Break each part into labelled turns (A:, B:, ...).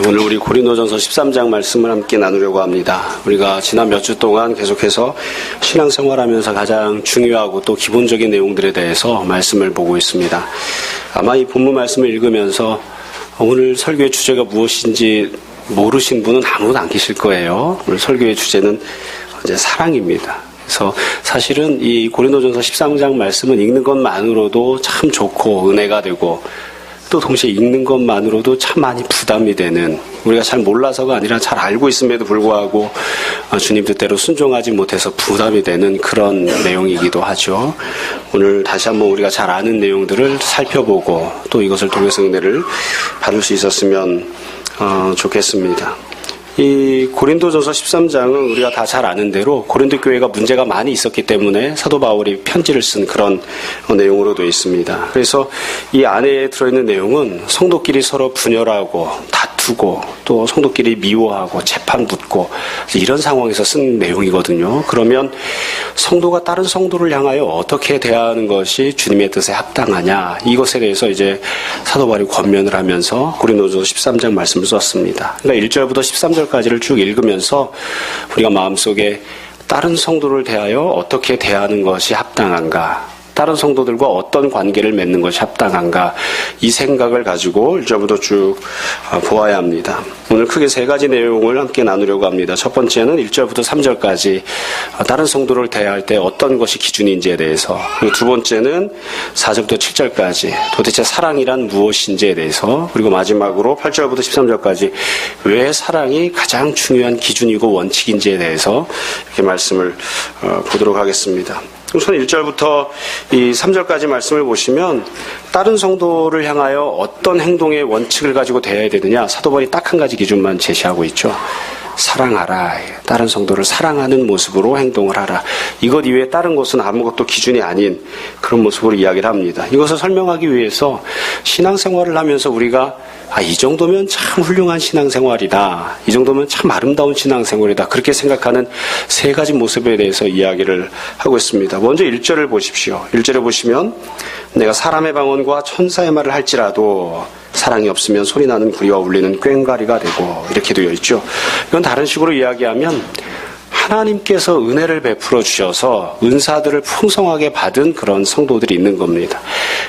A: 오늘 우리 고린도전서 13장 말씀을 함께 나누려고 합니다. 우리가 지난 몇 주 동안 계속해서 신앙생활하면서 가장 중요하고 또 기본적인 내용들에 대해서 말씀을 보고 있습니다. 아마 이 본문 말씀을 읽으면서 오늘 설교의 주제가 무엇인지 모르신 분은 아무도 안 계실 거예요. 오늘 설교의 주제는 이제 사랑입니다. 그래서 사실은 이 고린도전서 13장 말씀은 읽는 것만으로도 참 좋고 은혜가 되고 또 동시에 읽는 것만으로도 참 많이 부담이 되는, 우리가 잘 몰라서가 아니라 잘 알고 있음에도 불구하고 주님 뜻대로 순종하지 못해서 부담이 되는 그런 내용이기도 하죠. 오늘 다시 한번 우리가 잘 아는 내용들을 살펴보고 또 이것을 통해서 은혜를 받을 수 있었으면 좋겠습니다. 이 고린도전서 13장은 우리가 다 잘 아는 대로 고린도 교회가 문제가 많이 있었기 때문에 사도 바울이 편지를 쓴 그런 내용으로 되어 있습니다. 그래서 이 안에 들어있는 내용은 성도끼리 서로 분열하고 다투고 또 성도끼리 미워하고 재판 붙고 이런 상황에서 쓴 내용이거든요. 그러면 성도가 다른 성도를 향하여 어떻게 대하는 것이 주님의 뜻에 합당하냐, 이것에 대해서 이제 사도 바울이 권면을 하면서 고린도전서 13장 말씀을 썼습니다. 그러니까 1절부터 13절까지를 쭉 읽으면서 우리가 마음속에 다른 성도를 대하여 어떻게 대하는 것이 합당한가, 다른 성도들과 어떤 관계를 맺는 것이 합당한가, 이 생각을 가지고 1절부터 쭉 보아야 합니다. 오늘 크게 세 가지 내용을 함께 나누려고 합니다. 첫 번째는 1절부터 3절까지 다른 성도를 대할 때 어떤 것이 기준인지에 대해서, 그리고 두 번째는 4절부터 7절까지 도대체 사랑이란 무엇인지에 대해서, 그리고 마지막으로 8절부터 13절까지 왜 사랑이 가장 중요한 기준이고 원칙인지에 대해서 이렇게 말씀을 보도록 하겠습니다. 우선 1절부터 이 3절까지 말씀을 보시면 다른 성도를 향하여 어떤 행동의 원칙을 가지고 대해야 되느냐, 사도 바울이 딱 한 가지 기준만 제시하고 있죠. 사랑하라. 다른 성도를 사랑하는 모습으로 행동을 하라. 이것 이외에 다른 것은 아무것도 기준이 아닌 그런 모습으로 이야기를 합니다. 이것을 설명하기 위해서 신앙생활을 하면서 우리가 이 정도면 참 훌륭한 신앙생활이다, 이 정도면 참 아름다운 신앙생활이다, 그렇게 생각하는 세 가지 모습에 대해서 이야기를 하고 있습니다. 먼저 1절을 보십시오. 1절에 보시면 내가 사람의 방언과 천사의 말을 할지라도 사랑이 없으면 소리나는 구리와 울리는 꽹과리가 되고, 이렇게 되어 있죠. 이건 다른 식으로 이야기하면 하나님께서 은혜를 베풀어 주셔서 은사들을 풍성하게 받은 그런 성도들이 있는 겁니다.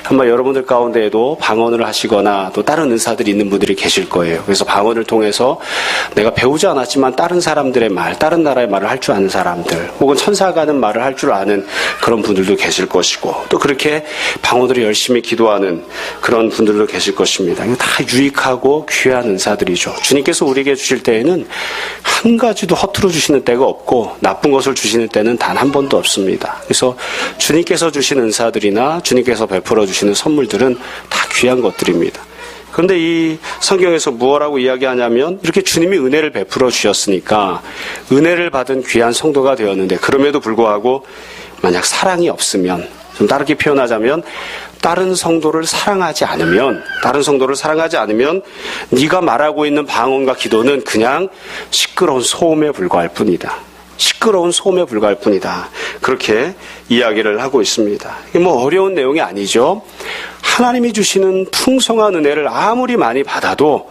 A: 아마 여러분들 가운데에도 방언을 하시거나 또 다른 은사들이 있는 분들이 계실 거예요. 그래서 방언을 통해서 내가 배우지 않았지만 다른 사람들의 말, 다른 나라의 말을 할 줄 아는 사람들, 혹은 천사가 하는 말을 할 줄 아는 그런 분들도 계실 것이고, 또 그렇게 방언으로 열심히 기도하는 그런 분들도 계실 것입니다. 이거 다 유익하고 귀한 은사들이죠. 주님께서 우리에게 주실 때에는 한 가지도 허투루 주시는 때가 없고 나쁜 것을 주시는 때는 단 한 번도 없습니다. 그래서 주님께서 주신 은사들이나 주님께서 베풀어 주시는 선물들은 다 귀한 것들입니다. 그런데 이 성경에서 무엇라고 이야기하냐면, 이렇게 주님이 은혜를 베풀어 주셨으니까 은혜를 받은 귀한 성도가 되었는데, 그럼에도 불구하고 만약 사랑이 없으면, 좀 다르게 표현하자면 다른 성도를 사랑하지 않으면 네가 말하고 있는 방언과 기도는 그냥 시끄러운 소음에 불과할 뿐이다. 시끄러운 소음에 불과할 뿐이다. 그렇게 이야기를 하고 있습니다. 이게 뭐 어려운 내용이 아니죠. 하나님이 주시는 풍성한 은혜를 아무리 많이 받아도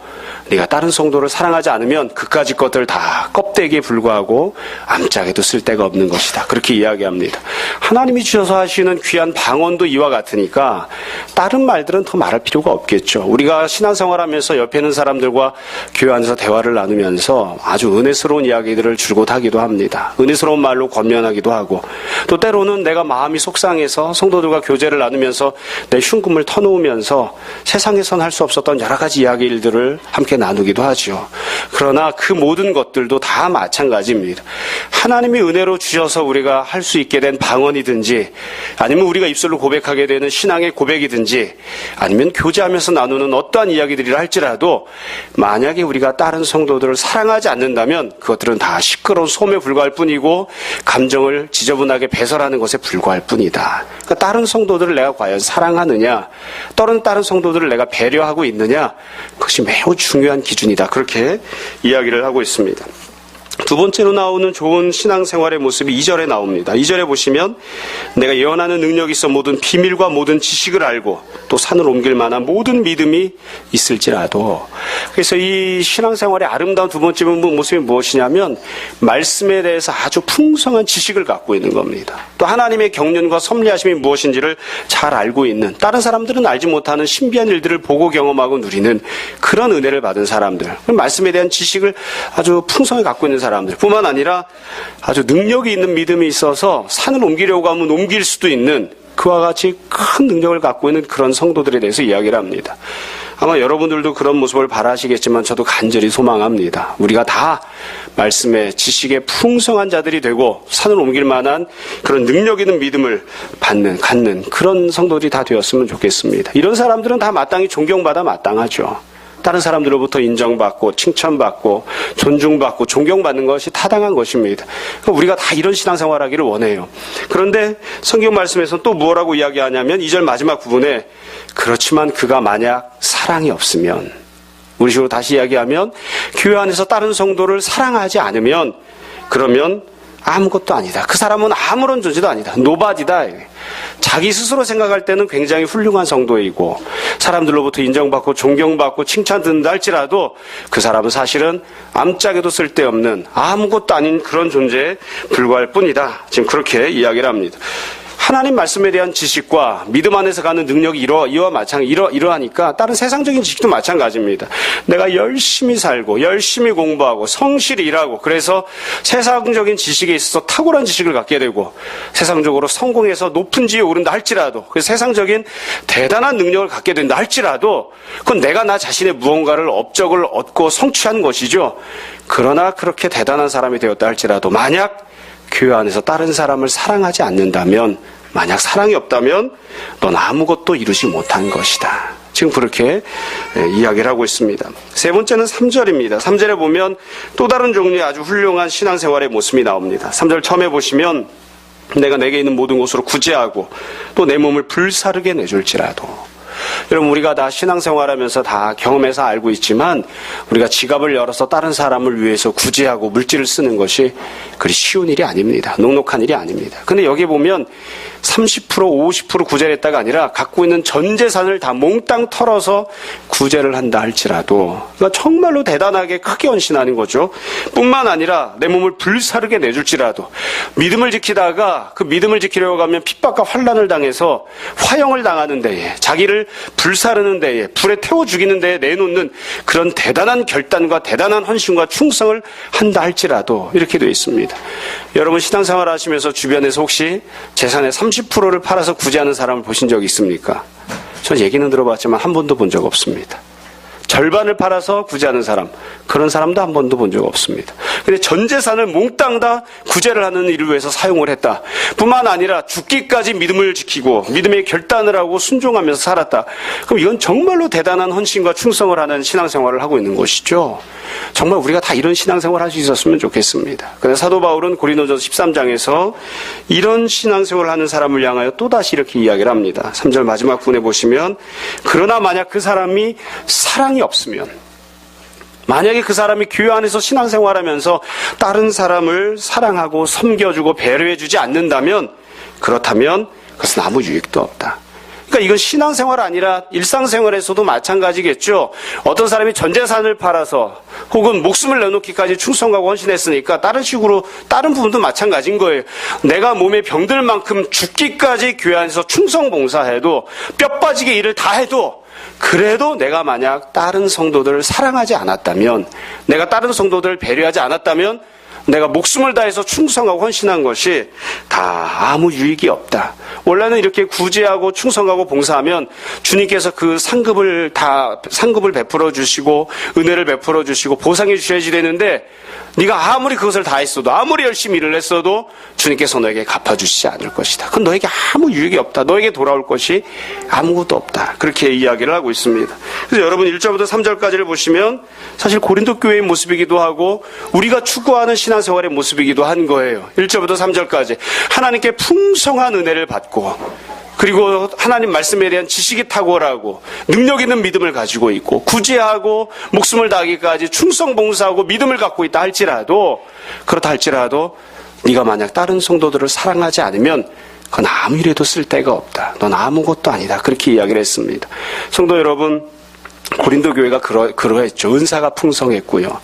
A: 네가 다른 성도를 사랑하지 않으면 그까짓 것들 다 껍데기에 불과하고 암짝에도 쓸데가 없는 것이다. 그렇게 이야기합니다. 하나님이 주셔서 하시는 귀한 방언도 이와 같으니까 다른 말들은 더 말할 필요가 없겠죠. 우리가 신앙생활하면서 옆에 있는 사람들과 교회 안에서 대화를 나누면서 아주 은혜스러운 이야기들을 줄곧 하기도 합니다. 은혜스러운 말로 권면하기도 하고, 또 때로는 내가 마음이 속상해서 성도들과 교제를 나누면서 내 흉금을 터놓으면서 세상에선 할 수 없었던 여러 가지 이야기들을 함께 나누기도 하죠. 그러나 그 모든 것들도 다 마찬가지입니다. 하나님이 은혜로 주셔서 우리가 할 수 있게 된 방언이든지, 아니면 우리가 입술로 고백하게 되는 신앙의 고백이든지, 아니면 교제하면서 나누는 어떠한 이야기들이라 할지라도 만약에 우리가 다른 성도들을 사랑하지 않는다면 그것들은 다 시끄러운 소음에 불과할 뿐이고 감정을 지저분하게 배설하는 것에 불과할 뿐이다. 그러니까 다른 성도들을 내가 과연 사랑하느냐, 또는 다른 성도들을 내가 배려하고 있느냐, 그것이 매우 중요한 기준이다. 그렇게 이야기를 하고 있습니다. 두 번째로 나오는 좋은 신앙생활의 모습이 2절에 나옵니다. 2절에 보시면 내가 예언하는 능력이 있어 모든 비밀과 모든 지식을 알고 또 산을 옮길 만한 모든 믿음이 있을지라도. 그래서 이 신앙생활의 아름다운 두 번째 모습이 무엇이냐면 말씀에 대해서 아주 풍성한 지식을 갖고 있는 겁니다. 또 하나님의 경륜과 섭리하심이 무엇인지를 잘 알고 있는, 다른 사람들은 알지 못하는 신비한 일들을 보고 경험하고 누리는 그런 은혜를 받은 사람들, 말씀에 대한 지식을 아주 풍성히 갖고 있는 사람들 뿐만 아니라 아주 능력이 있는 믿음이 있어서 산을 옮기려고 하면 옮길 수도 있는 그와 같이 큰 능력을 갖고 있는 그런 성도들에 대해서 이야기를 합니다. 아마 여러분들도 그런 모습을 바라시겠지만 저도 간절히 소망합니다. 우리가 다 말씀의 지식에 풍성한 자들이 되고 산을 옮길 만한 그런 능력 있는 믿음을 갖는 그런 성도들이 다 되었으면 좋겠습니다. 이런 사람들은 다 마땅히 존경받아 마땅하죠. 다른 사람들로부터 인정받고 칭찬받고 존중받고 존경받는 것이 타당한 것입니다. 우리가 다 이런 신앙생활하기를 원해요. 그런데 성경 말씀에서 또 뭐라고 이야기하냐면 2절 마지막 부분에 그렇지만 그가 만약 사랑이 없으면, 우리 식으로 다시 이야기하면 교회 안에서 다른 성도를 사랑하지 않으면 그러면 아무것도 아니다. 그 사람은 아무런 존재도 아니다. 노바디다. 자기 스스로 생각할 때는 굉장히 훌륭한 성도이고 사람들로부터 인정받고 존경받고 칭찬듣는다 할지라도 그 사람은 사실은 암짝에도 쓸데없는 아무것도 아닌 그런 존재에 불과할 뿐이다. 지금 그렇게 이야기를 합니다. 하나님 말씀에 대한 지식과 믿음 안에서 가는 능력이 이러하니까 다른 세상적인 지식도 마찬가지입니다. 내가 열심히 살고 열심히 공부하고 성실히 일하고 그래서 세상적인 지식에 있어서 탁월한 지식을 갖게 되고 세상적으로 성공해서 높은 지위에 오른다 할지라도, 그 세상적인 대단한 능력을 갖게 된다 할지라도 그건 내가 나 자신의 무언가를 업적을 얻고 성취한 것이죠. 그러나 그렇게 대단한 사람이 되었다 할지라도 만약 교회 안에서 다른 사람을 사랑하지 않는다면, 만약 사랑이 없다면 넌 아무것도 이루지 못한 것이다. 지금 그렇게 이야기를 하고 있습니다. 세 번째는 3절입니다. 3절에 보면 또 다른 종류의 아주 훌륭한 신앙생활의 모습이 나옵니다. 3절 처음에 보시면 내가 내게 있는 모든 것으로 구제하고 또 내 몸을 불사르게 내줄지라도. 여러분, 우리가 다 신앙생활하면서 다 경험해서 알고 있지만 우리가 지갑을 열어서 다른 사람을 위해서 구제하고 물질을 쓰는 것이 그리 쉬운 일이 아닙니다. 녹록한 일이 아닙니다. 근데 여기 보면 30%, 50% 구제를 했다가 아니라 갖고 있는 전 재산을 다 몽땅 털어서 구제를 한다 할지라도, 그러니까 정말로 대단하게 크게 헌신하는 거죠. 뿐만 아니라 내 몸을 불사르게 내줄지라도, 믿음을 지키다가 그 믿음을 지키려고 하면 핍박과 환난을 당해서 화형을 당하는 데에, 자기를 불사르는 데에, 불에 태워 죽이는 데에 내놓는 그런 대단한 결단과 대단한 헌신과 충성을 한다 할지라도 이렇게 되어 있습니다. 여러분, 신앙생활 하시면서 주변에서 혹시 재산의 30%를 팔아서 구제하는 사람을 보신 적 있습니까? 저 얘기는 들어봤지만 한 번도 본 적 없습니다. 절반을 팔아서 구제하는 사람, 그런 사람도 한 번도 본 적 없습니다. 근데 전 재산을 몽땅 다 구제를 하는 일을 위해서 사용을 했다. 뿐만 아니라 죽기까지 믿음을 지키고 믿음의 결단을 하고 순종하면서 살았다. 그럼 이건 정말로 대단한 헌신과 충성을 하는 신앙생활을 하고 있는 것이죠. 정말 우리가 다 이런 신앙생활을 할 수 있었으면 좋겠습니다. 그래서 사도 바울은 고린도전서 13장에서 이런 신앙생활을 하는 사람을 향하여 또다시 이렇게 이야기를 합니다. 3절 마지막 부분에 보시면 그러나 만약 그 사람이 사랑이 없으면, 만약에 그 사람이 교회 안에서 신앙생활하면서 다른 사람을 사랑하고 섬겨주고 배려해주지 않는다면, 그렇다면 그것은 아무 유익도 없다. 그러니까 이건 신앙생활 아니라 일상생활에서도 마찬가지겠죠. 어떤 사람이 전 재산을 팔아서 혹은 목숨을 내놓기까지 충성하고 헌신했으니까 다른 식으로 다른 부분도 마찬가지인 거예요. 내가 몸에 병들 만큼 죽기까지 교회 안에서 충성 봉사해도 뼈 빠지게 일을 다 해도 그래도 내가 만약 다른 성도들을 사랑하지 않았다면, 내가 다른 성도들을 배려하지 않았다면 내가 목숨을 다해서 충성하고 헌신한 것이 다 아무 유익이 없다. 원래는 이렇게 구제하고 충성하고 봉사하면 주님께서 그 상급을 베풀어 주시고 은혜를 베풀어 주시고 보상해 주셔야지 되는데, 네가 아무리 그것을 다 했어도, 아무리 열심히 일을 했어도 주님께서 너에게 갚아주시지 않을 것이다. 그건 너에게 아무 유익이 없다. 너에게 돌아올 것이 아무것도 없다. 그렇게 이야기를 하고 있습니다. 그래서 여러분 1절부터 3절까지를 보시면 사실 고린도 교회의 모습이기도 하고 우리가 추구하는 신앙생활의 모습이기도 한 거예요. 1절부터 3절까지 하나님께 풍성한 은혜를 받고 그리고 하나님 말씀에 대한 지식이 탁월하고 능력 있는 믿음을 가지고 있고 구제하고 목숨을 다하기까지 충성 봉사하고 믿음을 갖고 있다 할지라도, 그렇다 할지라도 네가 만약 다른 성도들을 사랑하지 않으면 그건 아무 일에도 쓸데가 없다. 넌 아무것도 아니다. 그렇게 이야기를 했습니다. 성도 여러분, 고린도 교회가 그러했죠. 은사가 풍성했고요.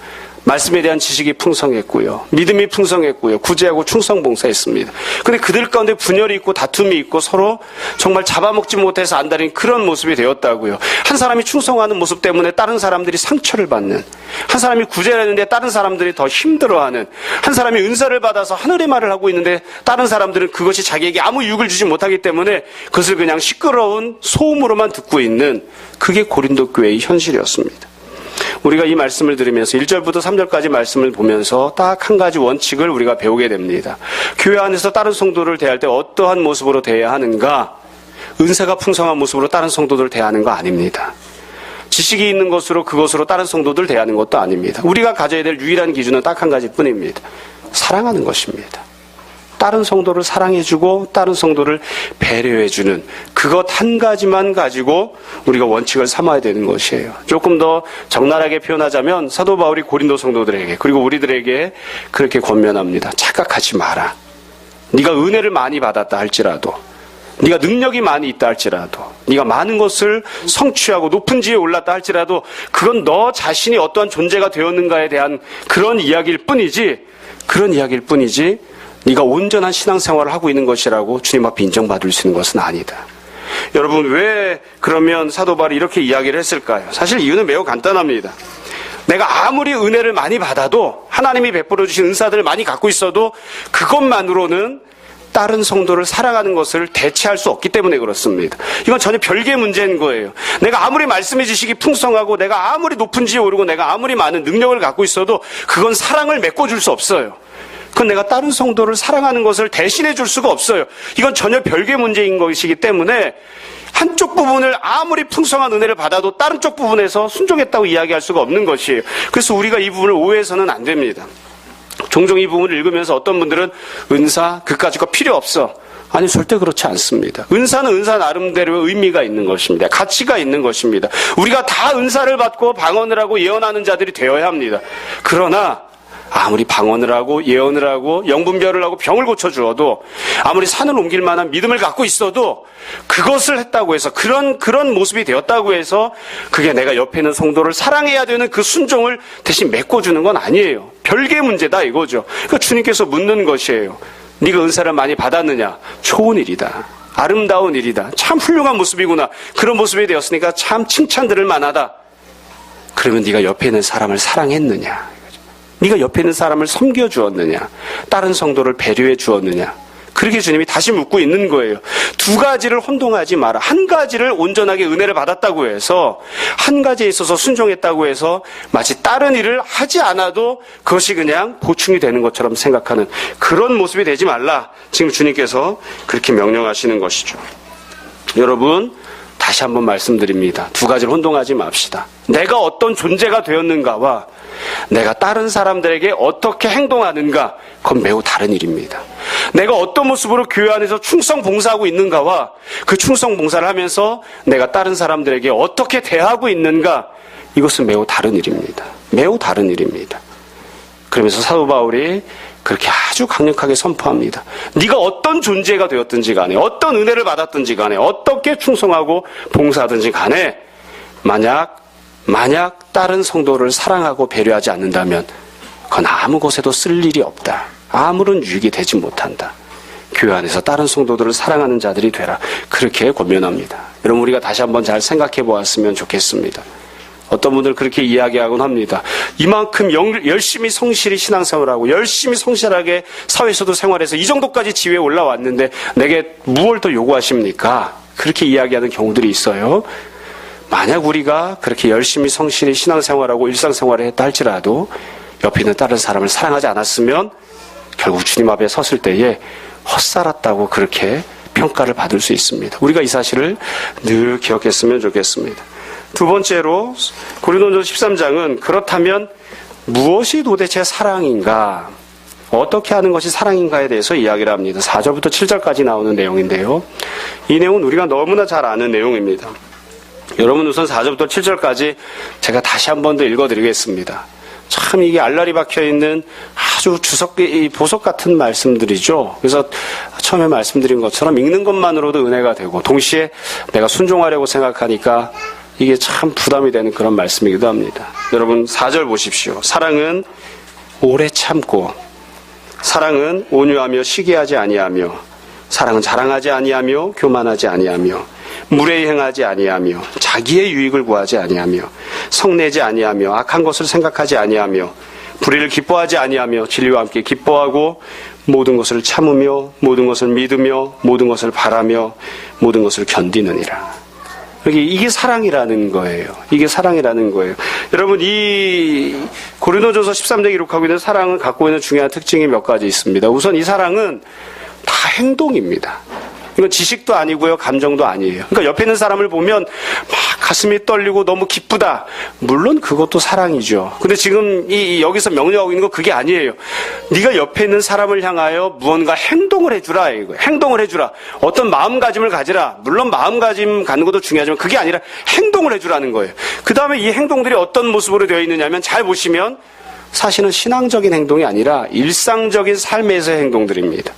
A: 말씀에 대한 지식이 풍성했고요. 믿음이 풍성했고요. 구제하고 충성 봉사했습니다. 그런데 그들 가운데 분열이 있고 다툼이 있고 서로 정말 잡아먹지 못해서 안달인 그런 모습이 되었다고요. 한 사람이 충성하는 모습 때문에 다른 사람들이 상처를 받는, 한 사람이 구제를 했는데 다른 사람들이 더 힘들어하는, 한 사람이 은사를 받아서 하늘의 말을 하고 있는데 다른 사람들은 그것이 자기에게 아무 유익을 주지 못하기 때문에 그것을 그냥 시끄러운 소음으로만 듣고 있는, 그게 고린도 교회의 현실이었습니다. 우리가 이 말씀을 들으면서 1절부터 3절까지 말씀을 보면서 딱 한 가지 원칙을 우리가 배우게 됩니다. 교회 안에서 다른 성도를 대할 때 어떠한 모습으로 대해야 하는가? 은사가 풍성한 모습으로 다른 성도들을 대하는 거 아닙니다. 지식이 있는 것으로 그것으로 다른 성도들을 대하는 것도 아닙니다. 우리가 가져야 될 유일한 기준은 딱 한 가지뿐입니다. 사랑하는 것입니다. 다른 성도를 사랑해주고 다른 성도를 배려해주는 그것 한 가지만 가지고 우리가 원칙을 삼아야 되는 것이에요. 조금 더 적나라하게 표현하자면 사도 바울이 고린도 성도들에게 그리고 우리들에게 그렇게 권면합니다. 착각하지 마라. 네가 은혜를 많이 받았다 할지라도, 네가 능력이 많이 있다 할지라도, 네가 많은 것을 성취하고 높은 지위에 올랐다 할지라도 그건 너 자신이 어떠한 존재가 되었는가에 대한 그런 이야기일 뿐이지 네가 온전한 신앙생활을 하고 있는 것이라고 주님 앞에 인정받을 수 있는 것은 아니다. 여러분, 왜 그러면 사도 바울이 이렇게 이야기를 했을까요? 사실 이유는 매우 간단합니다. 내가 아무리 은혜를 많이 받아도, 하나님이 베풀어 주신 은사들을 많이 갖고 있어도 그것만으로는 다른 성도를 사랑하는 것을 대체할 수 없기 때문에 그렇습니다. 이건 전혀 별개의 문제인 거예요. 내가 아무리 말씀의 지식이 풍성하고 내가 아무리 높은 지위에 오르고 내가 아무리 많은 능력을 갖고 있어도 그건 사랑을 메꿔줄 수 없어요. 그건 내가 다른 성도를 사랑하는 것을 대신해 줄 수가 없어요. 이건 전혀 별개의 문제인 것이기 때문에 한쪽 부분을 아무리 풍성한 은혜를 받아도 다른 쪽 부분에서 순종했다고 이야기할 수가 없는 것이에요. 그래서 우리가 이 부분을 오해해서는 안 됩니다. 종종 이 부분을 읽으면서 어떤 분들은 은사, 그까짓 거 필요 없어. 아니, 절대 그렇지 않습니다. 은사는 은사 나름대로 의미가 있는 것입니다. 가치가 있는 것입니다. 우리가 다 은사를 받고 방언을 하고 예언하는 자들이 되어야 합니다. 그러나 아무리 방언을 하고 예언을 하고 영분별을 하고 병을 고쳐주어도, 아무리 산을 옮길 만한 믿음을 갖고 있어도 그것을 했다고 해서 그런 모습이 되었다고 해서 그게 내가 옆에 있는 성도를 사랑해야 되는 그 순종을 대신 메꿔주는 건 아니에요. 별개의 문제다 이거죠. 그러니까 주님께서 묻는 것이에요. 네가 은사를 많이 받았느냐? 좋은 일이다. 아름다운 일이다. 참 훌륭한 모습이구나. 그런 모습이 되었으니까 참 칭찬 들을 만하다. 그러면 네가 옆에 있는 사람을 사랑했느냐? 네가 옆에 있는 사람을 섬겨주었느냐? 다른 성도를 배려해 주었느냐? 그렇게 주님이 다시 묻고 있는 거예요. 두 가지를 혼동하지 마라. 한 가지를 온전하게 은혜를 받았다고 해서, 한 가지에 있어서 순종했다고 해서 마치 다른 일을 하지 않아도 그것이 그냥 보충이 되는 것처럼 생각하는 그런 모습이 되지 말라. 지금 주님께서 그렇게 명령하시는 것이죠. 여러분, 다시 한번 말씀드립니다. 두 가지를 혼동하지 맙시다. 내가 어떤 존재가 되었는가와 내가 다른 사람들에게 어떻게 행동하는가, 그건 매우 다른 일입니다. 내가 어떤 모습으로 교회 안에서 충성 봉사하고 있는가와 그 충성 봉사를 하면서 내가 다른 사람들에게 어떻게 대하고 있는가, 이것은 매우 다른 일입니다. 매우 다른 일입니다. 그러면서 사도 바울이 그렇게 아주 강력하게 선포합니다. 네가 어떤 존재가 되었든지 간에, 어떤 은혜를 받았든지 간에, 어떻게 충성하고 봉사하든지 간에 만약 다른 성도를 사랑하고 배려하지 않는다면 그건 아무 곳에도 쓸 일이 없다. 아무런 유익이 되지 못한다. 교회 안에서 다른 성도들을 사랑하는 자들이 되라. 그렇게 권면합니다. 여러분, 우리가 다시 한번 잘 생각해 보았으면 좋겠습니다. 어떤 분들 그렇게 이야기하곤 합니다. 이만큼 열심히 성실히 신앙생활하고 열심히 성실하게 사회에서도 생활해서 이 정도까지 지위에 올라왔는데 내게 무엇을 더 요구하십니까? 그렇게 이야기하는 경우들이 있어요. 만약 우리가 그렇게 열심히 성실히 신앙생활하고 일상생활을 했다 할지라도 옆에 있는 다른 사람을 사랑하지 않았으면 결국 주님 앞에 섰을 때에 헛살았다고 그렇게 평가를 받을 수 있습니다. 우리가 이 사실을 늘 기억했으면 좋겠습니다. 두 번째로 고린도전서 13장은 그렇다면 무엇이 도대체 사랑인가? 어떻게 하는 것이 사랑인가에 대해서 이야기를 합니다. 4절부터 7절까지 나오는 내용인데요. 이 내용은 우리가 너무나 잘 아는 내용입니다. 여러분 우선 4절부터 7절까지 제가 다시 한 번 더 읽어드리겠습니다. 참 이게 알알이 박혀있는 아주 보석 같은 말씀들이죠. 그래서 처음에 말씀드린 것처럼 읽는 것만으로도 은혜가 되고 동시에 내가 순종하려고 생각하니까 이게 참 부담이 되는 그런 말씀이기도 합니다. 여러분 4절 보십시오. 사랑은 오래 참고 사랑은 온유하며 시기하지 아니하며 사랑은 자랑하지 아니하며 교만하지 아니하며 무례히 행하지 아니하며 자기의 유익을 구하지 아니하며 성내지 아니하며 악한 것을 생각하지 아니하며 불의를 기뻐하지 아니하며 진리와 함께 기뻐하고 모든 것을 참으며 모든 것을 믿으며 모든 것을 바라며 모든 것을 견디느니라. 이게 사랑이라는 거예요. 이게 사랑이라는 거예요. 여러분 이 고린도전서 13장에 기록하고 있는 사랑은 갖고 있는 중요한 특징이 몇 가지 있습니다. 우선 이 사랑은 다 행동입니다. 이건 지식도 아니고요, 감정도 아니에요. 그러니까 옆에 있는 사람을 보면 막 가슴이 떨리고 너무 기쁘다. 물론 그것도 사랑이죠. 근데 지금 여기서 명령하고 있는 건 그게 아니에요. 네가 옆에 있는 사람을 향하여 무언가 행동을 해주라 이거예요. 행동을 해주라. 어떤 마음가짐을 가지라. 물론 마음가짐 갖는 것도 중요하지만 그게 아니라 행동을 해주라는 거예요. 그 다음에 이 행동들이 어떤 모습으로 되어 있느냐면 잘 보시면 사실은 신앙적인 행동이 아니라 일상적인 삶에서의 행동들입니다.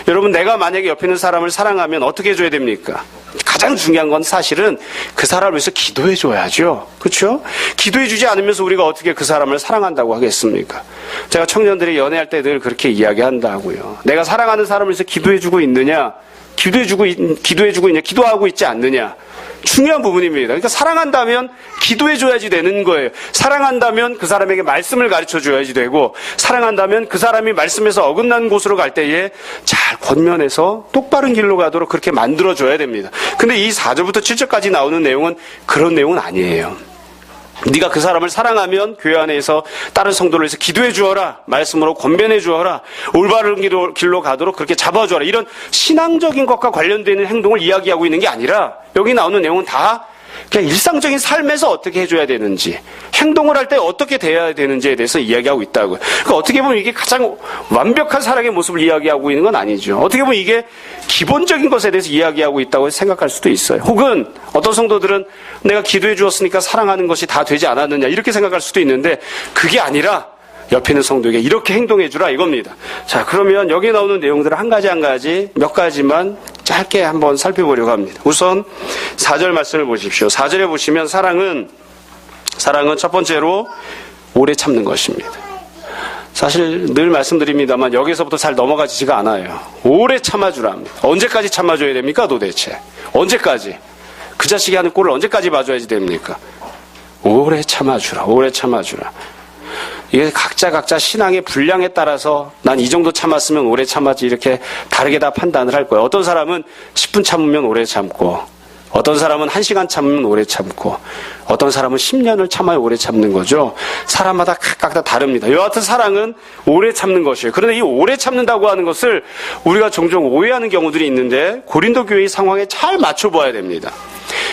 A: 여러분 내가 만약에 옆에 있는 사람을 사랑하면 어떻게 해줘야 됩니까? 가장 중요한 건 사실은 그 사람을 위해서 기도해 줘야죠. 그렇죠? 기도해 주지 않으면서 우리가 어떻게 그 사람을 사랑한다고 하겠습니까? 제가 청년들이 연애할 때 늘 그렇게 이야기한다고요. 내가 사랑하는 사람을 위해서 기도해 주고 있느냐? 기도하고 있지 않느냐? 중요한 부분입니다. 그러니까 사랑한다면 기도해줘야지 되는 거예요. 사랑한다면 그 사람에게 말씀을 가르쳐줘야지 되고 사랑한다면 그 사람이 말씀에서 어긋난 곳으로 갈 때에 잘 권면해서 똑바른 길로 가도록 그렇게 만들어줘야 됩니다. 근데 이 4절부터 7절까지 나오는 내용은 그런 내용은 아니에요. 네가 그 사람을 사랑하면 교회 안에서 다른 성도를 위해서 기도해 주어라. 말씀으로 권변해 주어라. 올바른 길로 가도록 그렇게 잡아주어라. 이런 신앙적인 것과 관련되는 행동을 이야기하고 있는 게 아니라 여기 나오는 내용은 다 그냥 일상적인 삶에서 어떻게 해줘야 되는지 행동을 할 때 어떻게 돼야 되는지에 대해서 이야기하고 있다고요. 그러니까 어떻게 보면 이게 가장 완벽한 사랑의 모습을 이야기하고 있는 건 아니죠. 어떻게 보면 이게 기본적인 것에 대해서 이야기하고 있다고 생각할 수도 있어요. 혹은 어떤 성도들은 내가 기도해 주었으니까 사랑하는 것이 다 되지 않았느냐 이렇게 생각할 수도 있는데 그게 아니라 옆에 있는 성도에게 이렇게 행동해 주라 이겁니다. 자, 그러면 여기 나오는 내용들을 한 가지 몇 가지만 짧게 한번 살펴보려고 합니다. 우선 4절 말씀을 보십시오. 4절에 보시면 사랑은 첫 번째로 오래 참는 것입니다. 사실 늘 말씀드립니다만 여기서부터 잘 넘어가지가 않아요. 오래 참아주라 합니다. 언제까지 참아줘야 됩니까 도대체? 언제까지? 그 자식이 하는 꼴을 언제까지 봐줘야지 됩니까? 오래 참아주라. 이게 각자 신앙의 분량에 따라서 난 이 정도 참았으면 오래 참았지 이렇게 다르게 다 판단을 할 거예요. 어떤 사람은 10분 참으면 오래 참고 어떤 사람은 1시간 참으면 오래 참고 어떤 사람은 10년을 참아야 오래 참는 거죠. 사람마다 각각 다 다릅니다. 여하튼 사랑은 오래 참는 것이에요. 그런데 이 오래 참는다고 하는 것을 우리가 종종 오해하는 경우들이 있는데 고린도 교회의 상황에 잘 맞춰봐야 됩니다.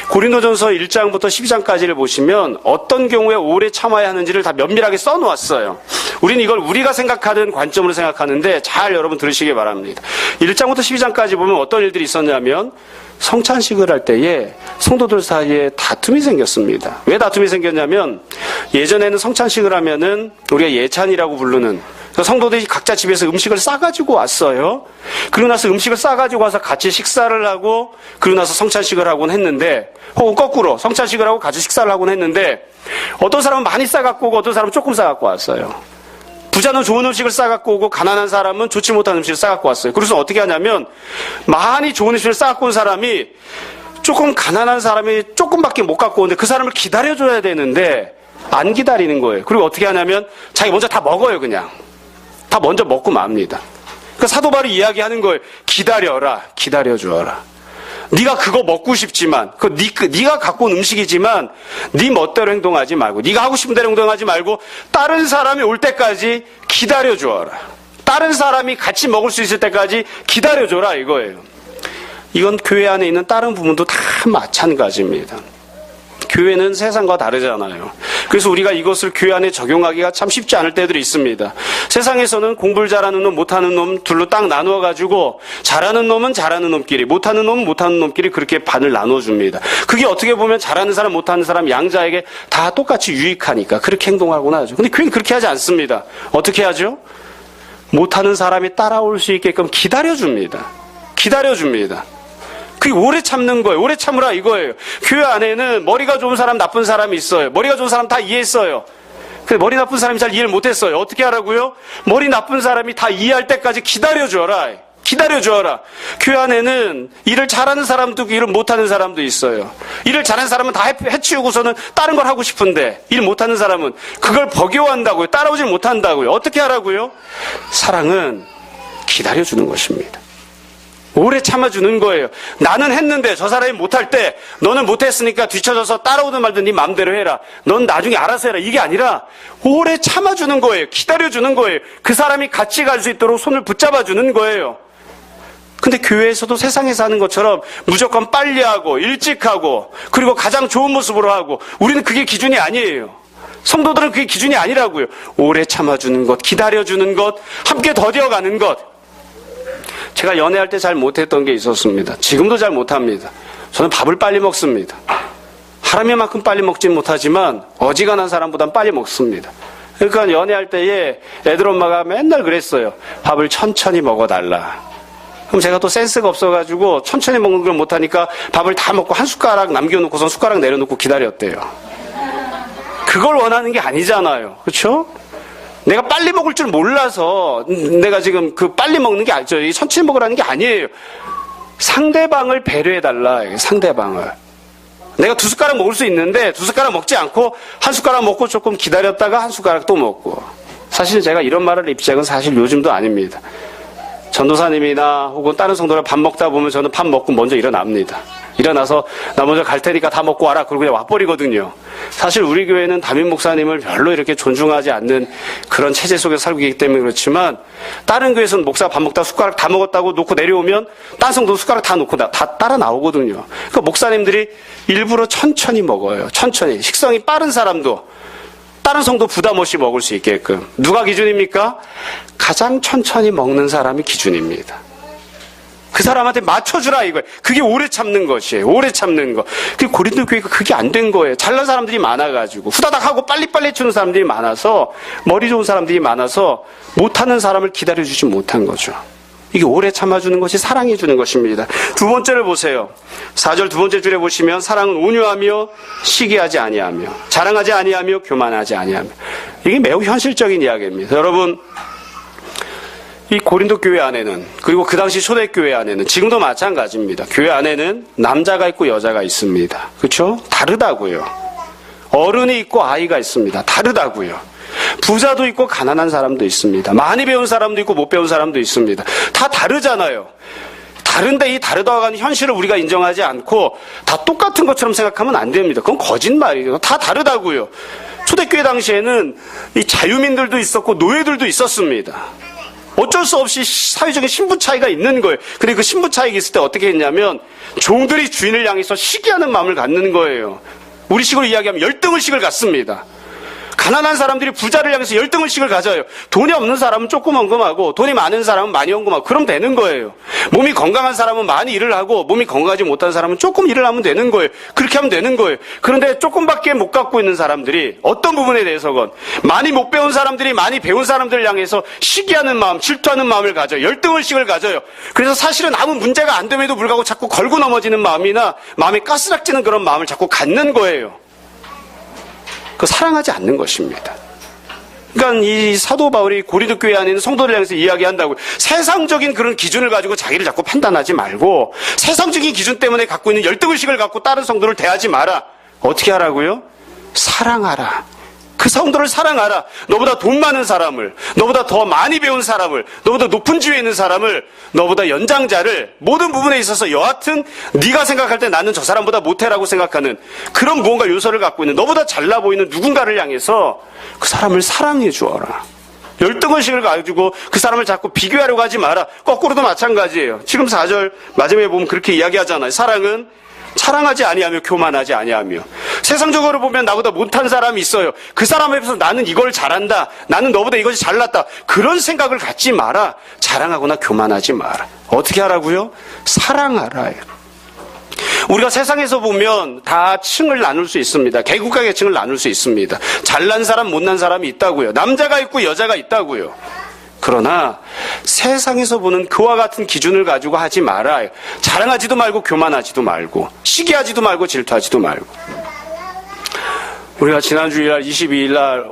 A: 고린도전서 1장부터 12장까지를 보시면 어떤 경우에 오래 참아야 하는지를 다 면밀하게 써놓았어요. 우리는 이걸 우리가 생각하는 관점으로 생각하는데 잘 여러분 들으시기 바랍니다. 1장부터 12장까지 보면 어떤 일들이 있었냐면 성찬식을 할 때에 성도들 사이에 다툼이 생겼습니다. 왜 다툼이 생겼냐면 예전에는 성찬식을 하면은 우리가 예찬이라고 부르는 성도들이 각자 집에서 음식을 싸가지고 왔어요. 그러고 나서 음식을 싸가지고 와서 같이 식사를 하고 그러고 나서 성찬식을 하곤 했는데 혹은 거꾸로 성찬식을 하고 같이 식사를 하곤 했는데 어떤 사람은 많이 싸갖고 오고 어떤 사람은 조금 싸갖고 왔어요. 부자는 좋은 음식을 싸갖고 오고 가난한 사람은 좋지 못한 음식을 싸갖고 왔어요. 그래서 어떻게 하냐면 많이 좋은 음식을 싸갖고 온 사람이 조금 가난한 사람이 조금밖에 못 갖고 오는데 그 사람을 기다려줘야 되는데 안 기다리는 거예요. 그리고 어떻게 하냐면 자기 먼저 다 먹어요. 그냥 다 먼저 먹고 맙니다. 그러니까 사도 바울이 이야기하는 거예요. 기다려주어라. 네가 그거 먹고 싶지만 네가 갖고 온 음식이지만 네 멋대로 행동하지 말고 네가 하고 싶은 대로 행동하지 말고 다른 사람이 올 때까지 기다려주어라. 다른 사람이 같이 먹을 수 있을 때까지 기다려줘라 이거예요. 이건 교회 안에 있는 다른 부분도 다 마찬가지입니다. 교회는 세상과 다르잖아요. 그래서 우리가 이것을 교회 안에 적용하기가 참 쉽지 않을 때들이 있습니다. 세상에서는 공부를 잘하는 놈, 못하는 놈 둘로 딱 나누어가지고 잘하는 놈은 잘하는 놈끼리, 못하는 놈은 못하는 놈끼리 그렇게 반을 나눠줍니다. 그게 어떻게 보면 잘하는 사람, 못하는 사람, 양자에게 다 똑같이 유익하니까 그렇게 행동하곤 하죠. 근데 교회는 그렇게 하지 않습니다. 어떻게 하죠? 못하는 사람이 따라올 수 있게끔 기다려줍니다. 기다려줍니다. 그게 오래 참는 거예요. 오래 참으라 이거예요. 교회 안에는 머리가 좋은 사람, 나쁜 사람이 있어요. 머리가 좋은 사람 다 이해했어요. 근데 머리 나쁜 사람이 잘 이해를 못했어요. 어떻게 하라고요? 머리 나쁜 사람이 다 이해할 때까지 기다려줘라. 기다려줘라. 교회 안에는 일을 잘하는 사람도 있고 일을 못하는 사람도 있어요. 일을 잘하는 사람은 다 해치우고서는 다른 걸 하고 싶은데 일 못하는 사람은 그걸 버겨워한다고요. 따라오질 못한다고요. 어떻게 하라고요? 사랑은 기다려주는 것입니다. 오래 참아주는 거예요. 나는 했는데 저 사람이 못할 때 너는 못했으니까 뒤쳐져서 따라오든 말든 네 마음대로 해라. 넌 나중에 알아서 해라. 이게 아니라 오래 참아주는 거예요. 기다려주는 거예요. 그 사람이 같이 갈 수 있도록 손을 붙잡아주는 거예요. 근데 교회에서도 세상에서 하는 것처럼 무조건 빨리 하고 일찍 하고 그리고 가장 좋은 모습으로 하고 우리는 그게 기준이 아니에요. 성도들은 그게 기준이 아니라고요. 오래 참아주는 것, 기다려주는 것, 함께 더디어가는 것. 제가 연애할 때 잘 못했던 게 있었습니다. 지금도 잘 못합니다. 저는 밥을 빨리 먹습니다. 하람이만큼 빨리 먹진 못하지만 어지간한 사람보단 빨리 먹습니다. 그러니까 연애할 때에 애들 엄마가 맨날 그랬어요. 밥을 천천히 먹어달라. 그럼 제가 또 센스가 없어가지고 천천히 먹는 걸 못하니까 밥을 다 먹고 한 숟가락 남겨놓고선 숟가락 내려놓고 기다렸대요. 그걸 원하는 게 아니잖아요. 그렇죠? 내가 빨리 먹을 줄 몰라서 내가 지금 그 빨리 먹는 게 아니죠. 천천히 먹으라는 게 아니에요. 상대방을 배려해달라. 상대방을. 내가 두 숟가락 먹을 수 있는데 두 숟가락 먹지 않고 한 숟가락 먹고 조금 기다렸다가 한 숟가락 또 먹고. 사실 제가 이런 말을 입장은 사실 요즘도 아닙니다. 전도사님이나 혹은 다른 성도랑 밥 먹다 보면 저는 밥 먹고 먼저 일어납니다. 일어나서 나 먼저 갈 테니까 다 먹고 와라. 그러고 그냥 와버리거든요. 사실 우리 교회는 담임 목사님을 별로 이렇게 존중하지 않는 그런 체제 속에서 살고 있기 때문에 그렇지만 다른 교회에서는 목사 밥 먹다 숟가락 다 먹었다고 놓고 내려오면 딴 성도 숟가락 다 놓고 다 따라 나오거든요. 그러니까 목사님들이 일부러 천천히 먹어요. 천천히. 식성이 빠른 사람도 다른 성도 부담 없이 먹을 수 있게끔. 누가 기준입니까? 가장 천천히 먹는 사람이 기준입니다. 그 사람한테 맞춰주라 이거예요. 그게 오래 참는 것이에요. 오래 참는 거. 그 고린도 교회가 그게 안 된 거예요. 잘난 사람들이 많아가지고 후다닥 하고 빨리빨리 주는 사람들이 많아서 머리 좋은 사람들이 많아서 못하는 사람을 기다려주지 못한 거죠. 이게 오래 참아주는 것이 사랑해주는 것입니다. 두 번째를 보세요. 4절 두 번째 줄에 보시면 사랑은 온유하며 시기하지 아니하며 자랑하지 아니하며 교만하지 아니하며. 이게 매우 현실적인 이야기입니다. 여러분, 이 고린도 교회 안에는 그리고 그 당시 초대교회 안에는 지금도 마찬가지입니다. 교회 안에는 남자가 있고 여자가 있습니다. 그렇죠? 다르다고요. 어른이 있고 아이가 있습니다. 다르다고요. 부자도 있고 가난한 사람도 있습니다. 많이 배운 사람도 있고 못 배운 사람도 있습니다. 다 다르잖아요. 다른데 이 다르다고 하는 현실을 우리가 인정하지 않고 다 똑같은 것처럼 생각하면 안 됩니다. 그건 거짓말이에요. 다 다르다고요. 초대교회 당시에는 이 자유민들도 있었고 노예들도 있었습니다. 어쩔 수 없이 사회적인 신분 차이가 있는 거예요. 근데 그 신분 차이가 있을 때 어떻게 했냐면 종들이 주인을 향해서 시기하는 마음을 갖는 거예요. 우리식으로 이야기하면 열등의식을 갖습니다. 가난한 사람들이 부자를 향해서 열등의식을 가져요. 돈이 없는 사람은 조금 헌금하고 돈이 많은 사람은 많이 헌금하고 그럼 되는 거예요. 몸이 건강한 사람은 많이 일을 하고 몸이 건강하지 못한 사람은 조금 일을 하면 되는 거예요. 그렇게 하면 되는 거예요. 그런데 조금밖에 못 갖고 있는 사람들이 어떤 부분에 대해서건 많이 못 배운 사람들이 많이 배운 사람들을 향해서 시기하는 마음, 질투하는 마음을 가져요. 열등의식을 가져요. 그래서 사실은 아무 문제가 안 됨에도 불구하고 자꾸 걸고 넘어지는 마음이나 마음이 가스락지는 그런 마음을 자꾸 갖는 거예요. 그 사랑하지 않는 것입니다. 그러니까 이 사도 바울이 고린도 교회 안에 있는 성도들 향해서 이야기한다고 세상적인 그런 기준을 가지고 자기를 자꾸 판단하지 말고 세상적인 기준 때문에 갖고 있는 열등의식을 갖고 다른 성도를 대하지 마라. 어떻게 하라고요? 사랑하라. 그 성도를 사랑하라. 너보다 돈 많은 사람을, 너보다 더 많이 배운 사람을, 너보다 높은 지위에 있는 사람을, 너보다 연장자를 모든 부분에 있어서 여하튼 네가 생각할 때 나는 저 사람보다 못해라고 생각하는 그런 무언가 요소를 갖고 있는 너보다 잘나 보이는 누군가를 향해서 그 사람을 사랑해 주어라. 열등의식을 가지고 그 사람을 자꾸 비교하려고 하지 마라. 거꾸로도 마찬가지예요. 지금 4절 마지막에 보면 그렇게 이야기하잖아요. 사랑은 자랑하지 아니하며 교만하지 아니하며. 세상적으로 보면 나보다 못한 사람이 있어요. 그 사람 앞에서 나는 이걸 잘한다. 나는 너보다 이것이 잘났다. 그런 생각을 갖지 마라. 자랑하거나 교만하지 마라. 어떻게 하라고요? 사랑하라. 우리가 세상에서 보면 다 층을 나눌 수 있습니다. 계급과 계층을 나눌 수 있습니다. 잘난 사람, 못난 사람이 있다고요. 남자가 있고 여자가 있다고요. 그러나 세상에서 보는 그와 같은 기준을 가지고 하지 말아요. 자랑하지도 말고 교만하지도 말고 시기하지도 말고 질투하지도 말고. 우리가 지난 주일날 22일 날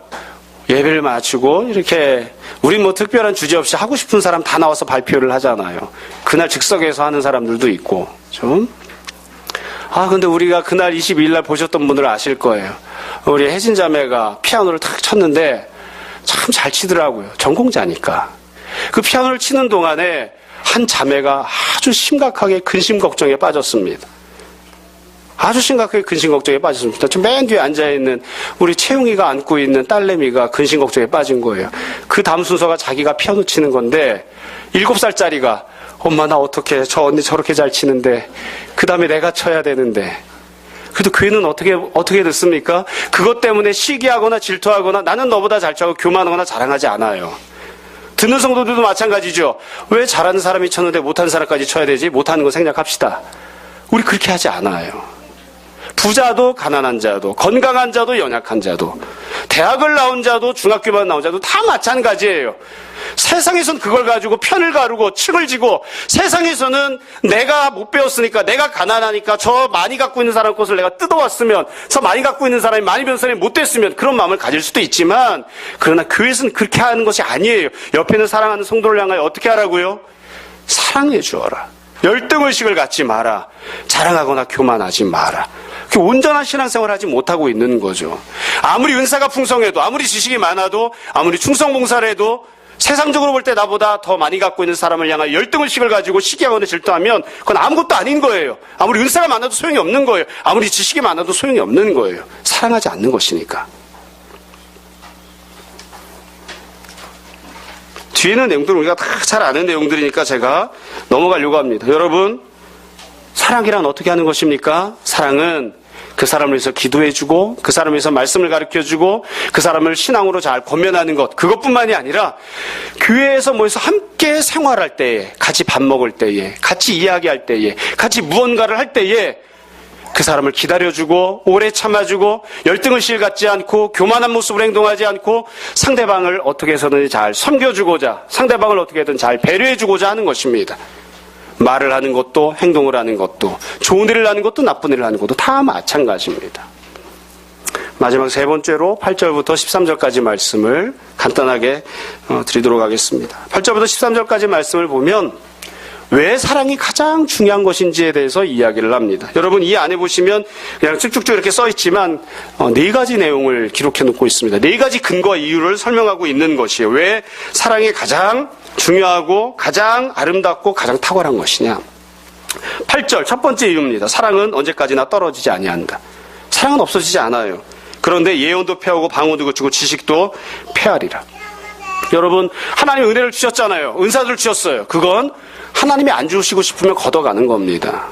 A: 예배를 마치고 이렇게 우린 뭐 특별한 주제 없이 하고 싶은 사람 다 나와서 발표를 하잖아요. 그날 즉석에서 하는 사람들도 있고 좀. 근데 우리가 그날 22일 날 보셨던 분들은 아실 거예요. 우리 혜진 자매가 피아노를 탁 쳤는데 참 잘 치더라고요. 전공자니까. 그 피아노를 치는 동안에 한 자매가 아주 심각하게 근심 걱정에 빠졌습니다. 아주 심각하게 근심 걱정에 빠졌습니다. 저 맨 뒤에 앉아있는 우리 채용이가 안고 있는 딸내미가 근심 걱정에 빠진 거예요. 그 다음 순서가 자기가 피아노 치는 건데 7살짜리가 엄마 나 어떡해. 저 언니 저렇게 잘 치는데 그 다음에 내가 쳐야 되는데. 그래도 교회는 어떻게 됐습니까? 그것 때문에 시기하거나 질투하거나 나는 너보다 잘 차고 교만하거나 자랑하지 않아요. 듣는 성도들도 마찬가지죠. 왜 잘하는 사람이 쳤는데 못하는 사람까지 쳐야 되지? 못하는 거 생략합시다. 우리 그렇게 하지 않아요. 부자도 가난한 자도 건강한 자도 연약한 자도 대학을 나온 자도 중학교만 나온 자도 다 마찬가지예요. 세상에서는 그걸 가지고 편을 가르고 층을 지고 세상에서는 내가 못 배웠으니까 내가 가난하니까 저 많이 갖고 있는 사람 것을 내가 뜯어왔으면 저 많이 갖고 있는 사람이 많이 배운 사람이 못 됐으면 그런 마음을 가질 수도 있지만 그러나 교회에서는 그렇게 하는 것이 아니에요. 옆에 있는 사랑하는 성도를 향하여 어떻게 하라고요? 사랑해 주어라. 열등의식을 갖지 마라. 자랑하거나 교만하지 마라. 온전한 신앙생활을 하지 못하고 있는 거죠. 아무리 은사가 풍성해도 아무리 지식이 많아도 아무리 충성봉사를 해도 세상적으로 볼 때 나보다 더 많이 갖고 있는 사람을 향한 열등의식을 가지고 시기하거나 질투하면 그건 아무것도 아닌 거예요. 아무리 은사가 많아도 소용이 없는 거예요. 아무리 지식이 많아도 소용이 없는 거예요. 사랑하지 않는 것이니까. 뒤에 있는 내용들은 우리가 다 잘 아는 내용들이니까 제가 넘어가려고 합니다. 여러분, 사랑이란 어떻게 하는 것입니까? 사랑은 그 사람을 위해서 기도해주고 그 사람을 위해서 말씀을 가르쳐주고 그 사람을 신앙으로 잘 권면하는 것, 그것뿐만이 아니라 교회에서 모여서 함께 생활할 때에, 같이 밥 먹을 때에, 같이 이야기할 때에, 같이 무언가를 할 때에 그 사람을 기다려주고 오래 참아주고 열등의식을 갖지 않고 교만한 모습으로 행동하지 않고 상대방을 어떻게 해서든 잘 섬겨주고자, 상대방을 어떻게든 잘 배려해주고자 하는 것입니다. 말을 하는 것도 행동을 하는 것도 좋은 일을 하는 것도 나쁜 일을 하는 것도 다 마찬가지입니다. 마지막 세 번째로 8절부터 13절까지 말씀을 간단하게 드리도록 하겠습니다. 8절부터 13절까지 말씀을 보면 왜 사랑이 가장 중요한 것인지에 대해서 이야기를 합니다. 여러분 이 안에 보시면 그냥 쭉쭉쭉 이렇게 써 있지만 네 가지 내용을 기록해 놓고 있습니다. 네 가지 근거와 이유를 설명하고 있는 것이에요. 왜 사랑이 가장 중요하고 가장 아름답고 가장 탁월한 것이냐. 8절 첫 번째 이유입니다. 사랑은 언제까지나 떨어지지 아니한다. 사랑은 없어지지 않아요. 그런데 예언도 패하고 방언도 그치고 지식도 패하리라. 여러분 하나님 은혜를 주셨잖아요. 은사들을 주셨어요. 그건 하나님이 안 주시고 싶으면 걷어가는 겁니다.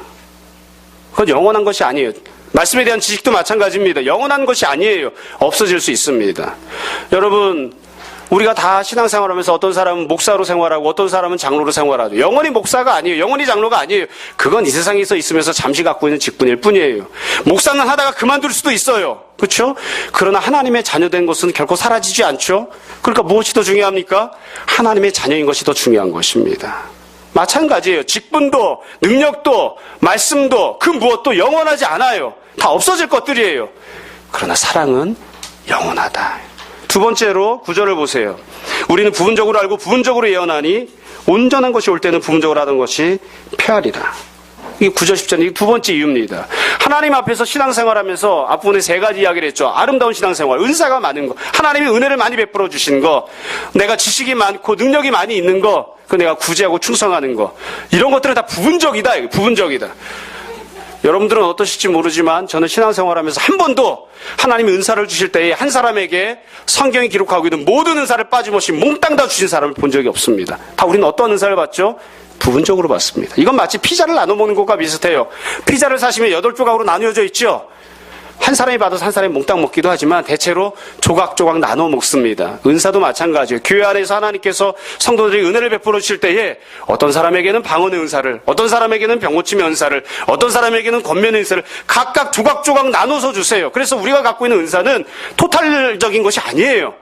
A: 그건 영원한 것이 아니에요. 말씀에 대한 지식도 마찬가지입니다. 영원한 것이 아니에요. 없어질 수 있습니다. 여러분 우리가 다 신앙생활하면서 어떤 사람은 목사로 생활하고 어떤 사람은 장로로 생활하죠. 영원히 목사가 아니에요. 영원히 장로가 아니에요. 그건 이 세상에서 있으면서 잠시 갖고 있는 직분일 뿐이에요. 목사는 하다가 그만둘 수도 있어요. 그렇죠? 그러나 하나님의 자녀된 것은 결코 사라지지 않죠. 그러니까 무엇이 더 중요합니까? 하나님의 자녀인 것이 더 중요한 것입니다. 마찬가지예요. 직분도 능력도 말씀도 그 무엇도 영원하지 않아요. 다 없어질 것들이에요. 그러나 사랑은 영원하다. 두 번째로 9절을 보세요. 우리는 부분적으로 알고 부분적으로 예언하니 온전한 것이 올 때는 부분적으로 하던 것이 패하리라. 이게 9절 10절 이게 두 번째 이유입니다. 하나님 앞에서 신앙생활하면서 앞부분에 세 가지 이야기를 했죠. 아름다운 신앙생활, 은사가 많은 거, 하나님이 은혜를 많이 베풀어 주신 거, 내가 지식이 많고 능력이 많이 있는 거, 그 내가 구제하고 충성하는 거, 이런 것들은 다 부분적이다. 부분적이다. 여러분들은 어떠실지 모르지만 저는 신앙생활하면서 한 번도 하나님이 은사를 주실 때에 한 사람에게 성경이 기록하고 있는 모든 은사를 빠짐없이 몽땅 다 주신 사람을 본 적이 없습니다. 다 우리는 어떤 은사를 받죠? 부분적으로 받습니다. 이건 마치 피자를 나눠 먹는 것과 비슷해요. 피자를 사시면 8조각으로 나누어져 있죠. 한 사람이 받아서 한 사람이 몽땅 먹기도 하지만 대체로 조각조각 나눠 먹습니다. 은사도 마찬가지예요. 교회 안에서 하나님께서 성도들이 은혜를 베풀어 주실 때에 어떤 사람에게는 방언의 은사를, 어떤 사람에게는 병고침의 은사를, 어떤 사람에게는 권면의 은사를 각각 조각조각 나눠서 주세요. 그래서 우리가 갖고 있는 은사는 토탈적인 것이 아니에요.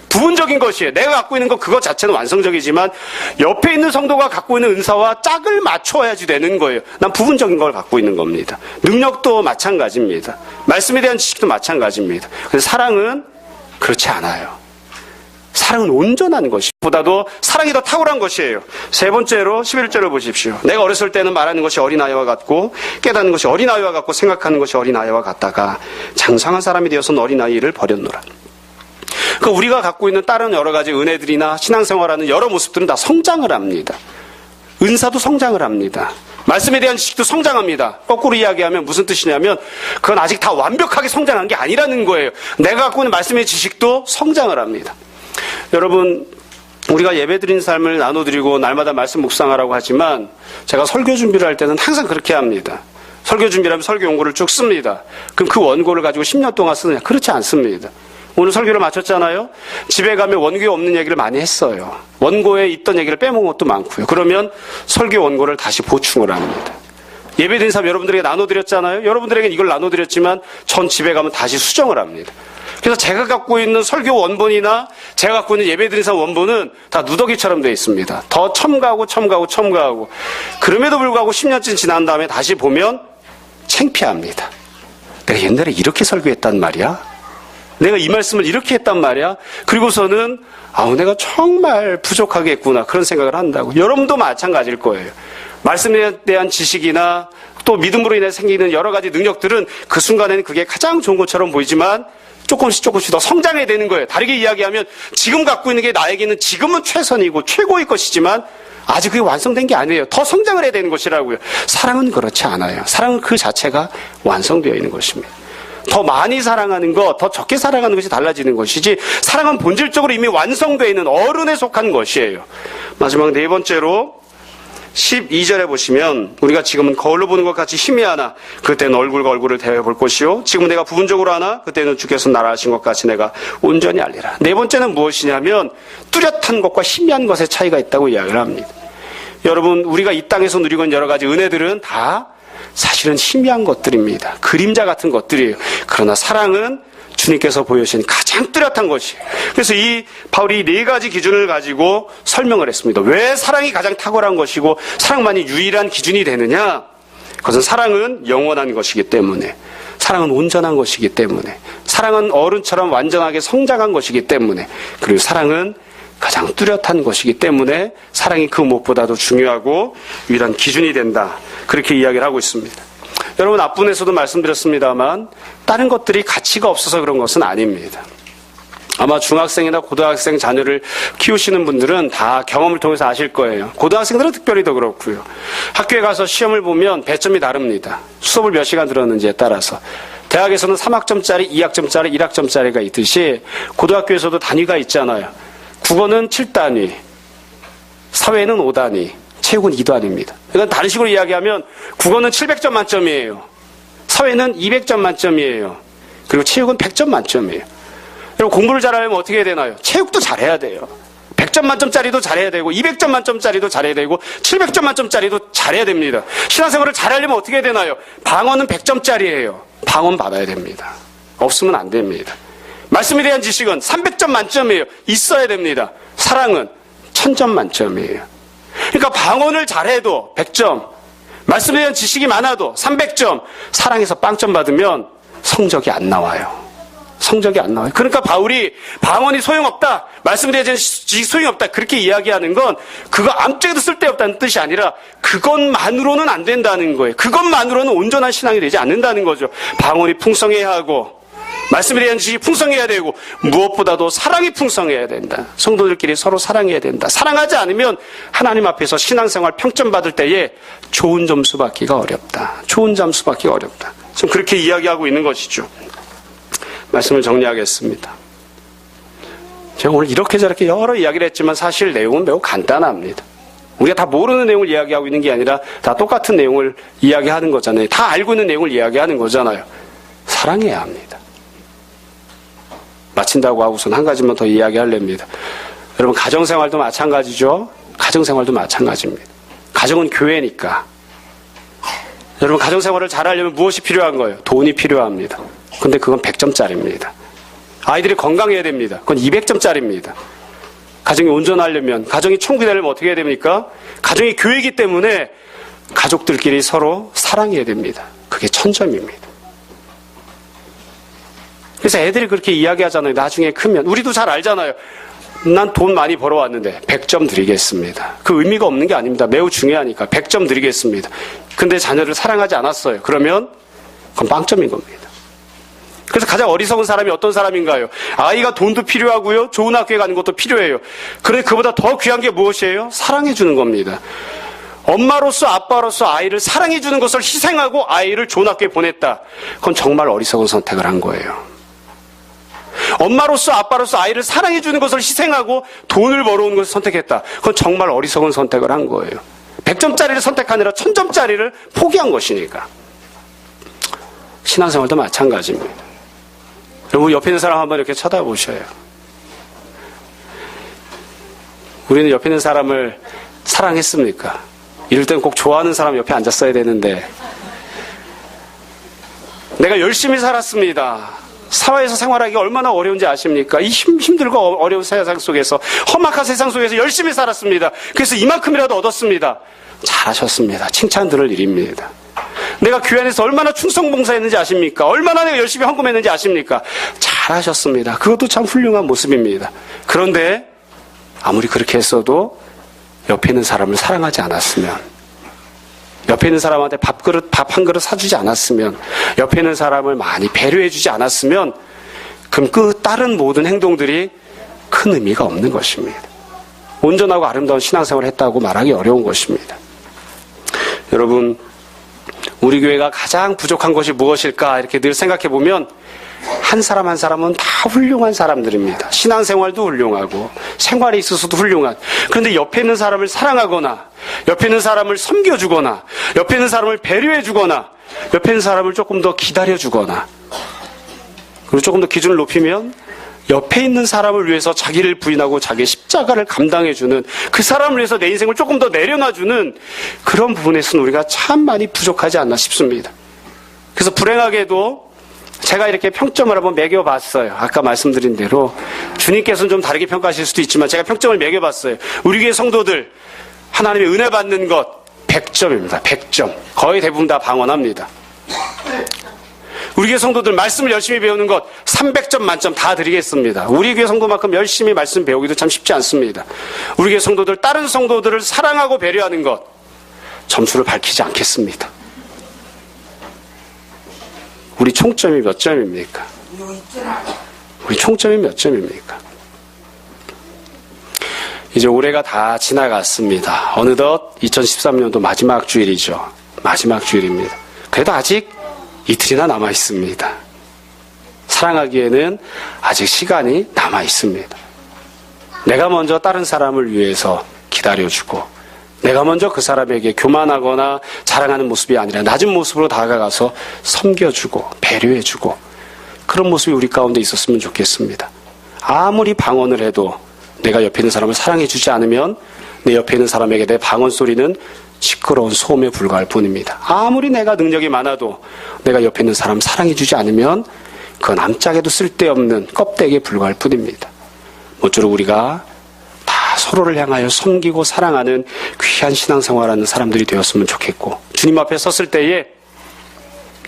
A: 부분적인 것이에요. 내가 갖고 있는 것 그것 자체는 완성적이지만 옆에 있는 성도가 갖고 있는 은사와 짝을 맞춰야지 되는 거예요. 난 부분적인 걸 갖고 있는 겁니다. 능력도 마찬가지입니다. 말씀에 대한 지식도 마찬가지입니다. 그래서 사랑은 그렇지 않아요. 사랑은 온전한 것보다도 사랑이 더 탁월한 것이에요. 세 번째로 11절을 보십시오. 내가 어렸을 때는 말하는 것이 어린아이와 같고 깨닫는 것이 어린아이와 같고 생각하는 것이 어린아이와 같다가 장성한 사람이 되어서는 어린아이를 버렸노라. 그 우리가 갖고 있는 다른 여러 가지 은혜들이나 신앙생활하는 여러 모습들은 다 성장을 합니다. 은사도 성장을 합니다. 말씀에 대한 지식도 성장합니다. 거꾸로 이야기하면 무슨 뜻이냐면 그건 아직 다 완벽하게 성장한 게 아니라는 거예요. 내가 갖고 있는 말씀의 지식도 성장을 합니다. 여러분, 우리가 예배드린 삶을 나눠드리고 날마다 말씀 묵상하라고 하지만 제가 설교 준비를 할 때는 항상 그렇게 합니다. 설교 준비를 하면 설교 원고를 쭉 씁니다. 그럼 그 원고를 가지고 10년 동안 쓰느냐? 그렇지 않습니다. 오늘 설교를 마쳤잖아요. 집에 가면 원고에 없는 얘기를 많이 했어요. 원고에 있던 얘기를 빼먹은 것도 많고요. 그러면 설교 원고를 다시 보충을 합니다. 예배드린 사람 여러분들에게 나눠드렸잖아요. 여러분들에게 이걸 나눠드렸지만 전 집에 가면 다시 수정을 합니다. 그래서 제가 갖고 있는 설교 원본이나 제가 갖고 있는 예배드린 사람 원본은 다 누더기처럼 되어 있습니다. 더 첨가하고 그럼에도 불구하고 10년쯤 지난 다음에 다시 보면 창피합니다. 내가 옛날에 이렇게 설교했단 말이야? 내가 이 말씀을 이렇게 했단 말이야? 그리고서는 내가 정말 부족하게 했구나 그런 생각을 한다고. 여러분도 마찬가지일 거예요. 말씀에 대한 지식이나 또 믿음으로 인해 생기는 여러 가지 능력들은 그 순간에는 그게 가장 좋은 것처럼 보이지만 조금씩 더 성장해야 되는 거예요. 다르게 이야기하면 지금 갖고 있는 게 나에게는 지금은 최선이고 최고의 것이지만 아직 그게 완성된 게 아니에요. 더 성장을 해야 되는 것이라고요. 사랑은 그렇지 않아요. 사랑은 그 자체가 완성되어 있는 것입니다. 더 많이 사랑하는 것, 더 적게 사랑하는 것이 달라지는 것이지 사랑은 본질적으로 이미 완성되어 있는 어른에 속한 것이에요. 마지막 네 번째로 12절에 보시면 우리가 지금은 거울로 보는 것 같이 희미하나 그때는 얼굴과 얼굴을 대해 볼 것이요 지금은 내가 부분적으로 하나 그때는 주께서 나라 하신 것 같이 내가 온전히 알리라. 네 번째는 무엇이냐면 뚜렷한 것과 희미한 것의 차이가 있다고 이야기를 합니다. 여러분, 우리가 이 땅에서 누리고 있는 여러 가지 은혜들은 다 사실은 희미한 것들입니다. 그림자 같은 것들이에요. 그러나 사랑은 주님께서 보여주신 가장 뚜렷한 것이에요. 그래서 이 바울이 네 가지 기준을 가지고 설명을 했습니다. 왜 사랑이 가장 탁월한 것이고 사랑만이 유일한 기준이 되느냐? 그것은 사랑은 영원한 것이기 때문에, 사랑은 온전한 것이기 때문에, 사랑은 어른처럼 완전하게 성장한 것이기 때문에, 그리고 사랑은 가장 뚜렷한 것이기 때문에 사랑이 그 무엇보다도 중요하고 유일한 기준이 된다. 그렇게 이야기를 하고 있습니다. 여러분, 앞분에서도 말씀드렸습니다만 다른 것들이 가치가 없어서 그런 것은 아닙니다. 아마 중학생이나 고등학생 자녀를 키우시는 분들은 다 경험을 통해서 아실 거예요. 고등학생들은 특별히 더 그렇고요. 학교에 가서 시험을 보면 배점이 다릅니다. 수업을 몇 시간 들었는지에 따라서. 대학에서는 3학점짜리, 2학점짜리, 1학점짜리가 있듯이 고등학교에서도 단위가 있잖아요. 국어는 7단위, 사회는 5단위, 체육은 2단위입니다. 그러니까 다른 식으로 이야기하면 국어는 700점 만점이에요. 사회는 200점 만점이에요. 그리고 체육은 100점 만점이에요. 여러분, 공부를 잘하려면 어떻게 해야 되나요? 체육도 잘해야 돼요. 100점 만점짜리도 잘해야 되고 200점 만점짜리도 잘해야 되고 700점 만점짜리도 잘해야 됩니다. 신앙생활을 잘하려면 어떻게 해야 되나요? 방언은 100점짜리예요. 방언 받아야 됩니다. 없으면 안 됩니다. 말씀에 대한 지식은 300점 만점이에요. 있어야 됩니다. 사랑은 1000점 만점이에요. 그러니까 방언을 잘해도 100점, 말씀에 대한 지식이 많아도 300점, 사랑에서 빵점 받으면 성적이 안 나와요. 성적이 안 나와요. 그러니까 바울이 방언이 소용없다, 말씀에 대한 지식이 소용없다, 그렇게 이야기하는 건 그거 아무짝에도 쓸데없다는 뜻이 아니라 그것만으로는 안 된다는 거예요. 그것만으로는 온전한 신앙이 되지 않는다는 거죠. 방언이 풍성해야 하고 말씀에 대한 지식이 풍성해야 되고 무엇보다도 사랑이 풍성해야 된다. 성도들끼리 서로 사랑해야 된다. 사랑하지 않으면 하나님 앞에서 신앙생활 평점 받을 때에 좋은 점수 받기가 어렵다. 좋은 점수 받기가 어렵다. 지금 그렇게 이야기하고 있는 것이죠. 말씀을 정리하겠습니다. 제가 오늘 이렇게 저렇게 여러 이야기를 했지만 사실 내용은 매우 간단합니다. 우리가 다 모르는 내용을 이야기하고 있는 게 아니라 다 똑같은 내용을 이야기하는 거잖아요. 다 알고 있는 내용을 이야기하는 거잖아요. 사랑해야 합니다. 마친다고 하고선 한 가지만 더 이야기하렵니다. 여러분, 가정생활도 마찬가지죠. 가정생활도 마찬가지입니다. 가정은 교회니까. 여러분, 가정생활을 잘하려면 무엇이 필요한 거예요? 돈이 필요합니다. 근데 그건 100점짜리입니다. 아이들이 건강해야 됩니다. 그건 200점짜리입니다. 가정이 온전하려면, 가정이 천국이 되려면 어떻게 해야 됩니까? 가정이 교회이기 때문에 가족들끼리 서로 사랑해야 됩니다. 그게 1000점입니다. 그래서 애들이 그렇게 이야기하잖아요. 나중에 크면. 우리도 잘 알잖아요. 난 돈 많이 벌어왔는데 100점 드리겠습니다. 그 의미가 없는 게 아닙니다. 매우 중요하니까 100점 드리겠습니다. 근데 자녀를 사랑하지 않았어요. 그러면 그건 빵점인 겁니다. 그래서 가장 어리석은 사람이 어떤 사람인가요? 아이가 돈도 필요하고요. 좋은 학교에 가는 것도 필요해요. 그런데 그보다 더 귀한 게 무엇이에요? 사랑해 주는 겁니다. 엄마로서 아빠로서 아이를 사랑해 주는 것을 희생하고 아이를 좋은 학교에 보냈다. 그건 정말 어리석은 선택을 한 거예요. 엄마로서 아빠로서 아이를 사랑해 주는 것을 희생하고 돈을 벌어오는 것을 선택했다. 그건 정말 어리석은 선택을 한 거예요. 100점짜리를 선택하느라 1000점짜리를 포기한 것이니까. 신앙생활도 마찬가지입니다. 여러분, 옆에 있는 사람 한번 이렇게 쳐다보셔요. 우리는 옆에 있는 사람을 사랑했습니까? 이럴 때는 꼭 좋아하는 사람 옆에 앉았어야 되는데, 내가 열심히 살았습니다. 사회에서 생활하기가 얼마나 어려운지 아십니까? 이 힘들고 어려운 세상 속에서, 험악한 세상 속에서 열심히 살았습니다. 그래서 이만큼이라도 얻었습니다. 잘하셨습니다. 칭찬 들을 일입니다. 내가 교회 안에서 얼마나 충성봉사했는지 아십니까? 얼마나 내가 열심히 헌금했는지 아십니까? 잘하셨습니다. 그것도 참 훌륭한 모습입니다. 그런데 아무리 그렇게 했어도 옆에 있는 사람을 사랑하지 않았으면, 옆에 있는 사람한테 밥 한 그릇 사주지 않았으면, 옆에 있는 사람을 많이 배려해주지 않았으면, 그럼 그 다른 모든 행동들이 큰 의미가 없는 것입니다. 온전하고 아름다운 신앙생활을 했다고 말하기 어려운 것입니다. 여러분, 우리 교회가 가장 부족한 것이 무엇일까 이렇게 늘 생각해 보면 한 사람 한 사람은 다 훌륭한 사람들입니다. 신앙생활도 훌륭하고 생활에 있어서도 훌륭한. 그런데 옆에 있는 사람을 사랑하거나, 옆에 있는 사람을 섬겨주거나, 옆에 있는 사람을 배려해주거나, 옆에 있는 사람을 조금 더 기다려주거나, 그리고 조금 더 기준을 높이면 옆에 있는 사람을 위해서 자기를 부인하고 자기의 십자가를 감당해주는, 그 사람을 위해서 내 인생을 조금 더 내려놔주는 그런 부분에서는 우리가 참 많이 부족하지 않나 싶습니다. 그래서 불행하게도 제가 이렇게 평점을 한번 매겨봤어요. 아까 말씀드린 대로 주님께서는 좀 다르게 평가하실 수도 있지만 제가 평점을 매겨봤어요. 우리 교회 성도들 하나님의 은혜 받는 것 100점입니다. 100점. 거의 대부분 다 방언합니다. 우리 교회 성도들 말씀을 열심히 배우는 것 300점 만점 다 드리겠습니다. 우리 교회 성도만큼 열심히 말씀 배우기도 참 쉽지 않습니다. 우리 교회 성도들, 다른 성도들을 사랑하고 배려하는 것 점수를 밝히지 않겠습니다. 우리 총점이 몇 점입니까? 우리 총점이 몇 점입니까? 이제 올해가 다 지나갔습니다. 어느덧 2013년도 마지막 주일이죠. 마지막 주일입니다. 그래도 아직 이틀이나 남아 있습니다. 사랑하기에는 아직 시간이 남아 있습니다. 내가 먼저 다른 사람을 위해서 기다려주고, 내가 먼저 그 사람에게 교만하거나 자랑하는 모습이 아니라 낮은 모습으로 다가가서 섬겨주고 배려해주고, 그런 모습이 우리 가운데 있었으면 좋겠습니다. 아무리 방언을 해도 내가 옆에 있는 사람을 사랑해주지 않으면 내 옆에 있는 사람에게 내 방언 소리는 시끄러운 소음에 불과할 뿐입니다. 아무리 내가 능력이 많아도 내가 옆에 있는 사람 사랑해주지 않으면 그건 암짝에도 쓸데없는 껍데기에 불과할 뿐입니다. 모쪼록 우리가 다 서로를 향하여 섬기고 사랑하는 귀한 신앙생활하는 사람들이 되었으면 좋겠고, 주님 앞에 섰을 때에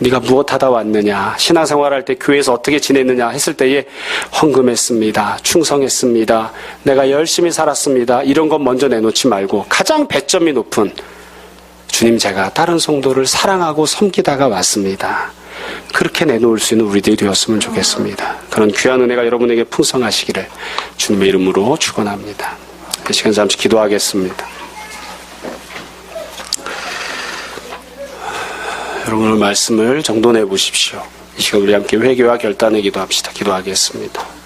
A: 네가 무엇하다 왔느냐, 신앙생활할 때 교회에서 어떻게 지냈느냐 했을 때에 헌금했습니다, 충성했습니다, 내가 열심히 살았습니다, 이런 것 먼저 내놓지 말고 가장 배점이 높은 주님, 제가 다른 성도를 사랑하고 섬기다가 왔습니다, 그렇게 내놓을 수 있는 우리들이 되었으면 좋겠습니다. 그런 귀한 은혜가 여러분에게 풍성하시기를 주님의 이름으로 축원합니다. 이 시간 잠시 기도하겠습니다. 여러분, 오늘 말씀을 정돈해 보십시오. 이 시간 우리 함께 회개와 결단의 기도합시다. 기도하겠습니다.